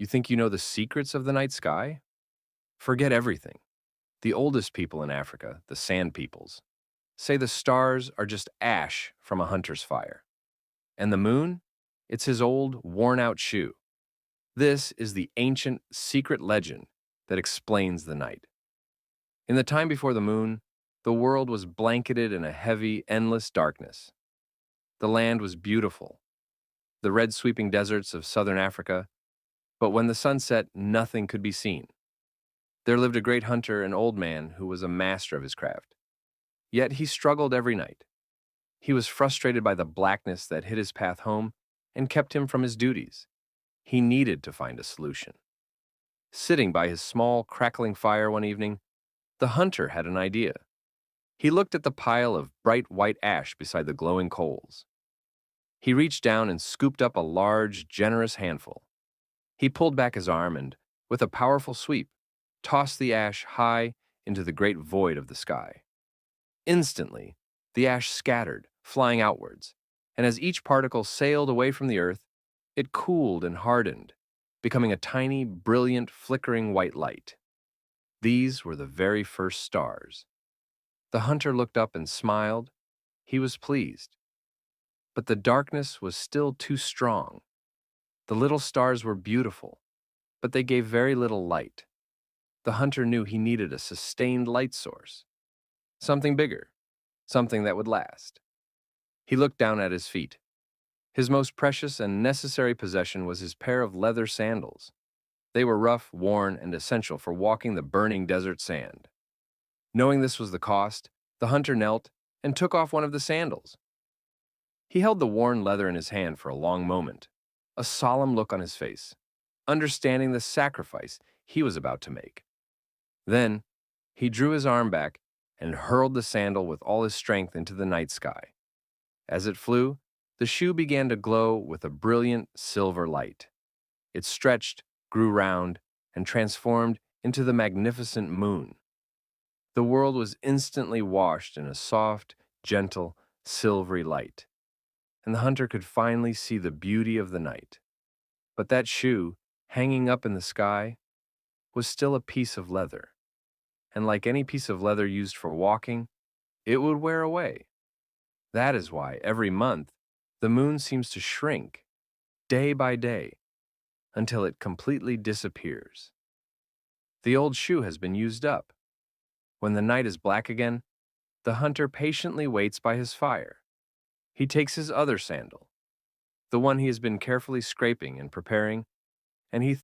You think you know the secrets of the night sky? Forget everything. The oldest people in Africa, the Sand Peoples, say the stars are just ash from a hunter's fire. And the moon? It's his old, worn-out shoe. This is the ancient, secret legend that explains the night. In the time before the moon, the world was blanketed in a heavy, endless darkness. The land was beautiful, the red sweeping deserts of southern Africa, but when the sun set, nothing could be seen. There lived a great hunter, an old man who was a master of his craft. Yet he struggled every night. He was frustrated by the blackness that hid his path home and kept him from his duties. He needed to find a solution. Sitting by his small, crackling fire one evening, the hunter had an idea. He looked at the pile of bright white ash beside the glowing coals. He reached down and scooped up a large, generous handful. He pulled back his arm and, with a powerful sweep, tossed the ash high into the great void of the sky. Instantly, the ash scattered, flying outwards, and as each particle sailed away from the earth, it cooled and hardened, becoming a tiny, brilliant, flickering white light. These were the very first stars. The hunter looked up and smiled. He was pleased. But the darkness was still too strong. The little stars were beautiful, but they gave very little light. The hunter knew he needed a sustained light source. Something bigger, something that would last. He looked down at his feet. His most precious and necessary possession was his pair of leather sandals. They were rough, worn, and essential for walking the burning desert sand. Knowing this was the cost, the hunter knelt and took off one of the sandals. He held the worn leather in his hand for a long moment, a solemn look on his face, understanding the sacrifice he was about to make. Then, he drew his arm back and hurled the sandal with all his strength into the night sky. As it flew, the shoe began to glow with a brilliant silver light. It stretched, grew round, and transformed into the magnificent moon. The world was instantly washed in a soft, gentle, silvery light, and the hunter could finally see the beauty of the night. But that shoe, hanging up in the sky, was still a piece of leather, and like any piece of leather used for walking, it would wear away. That is why, every month, the moon seems to shrink, day by day, until it completely disappears. The old shoe has been used up. When the night is black again, the hunter patiently waits by his fire. He takes his other sandal, the one he has been carefully scraping and preparing, and he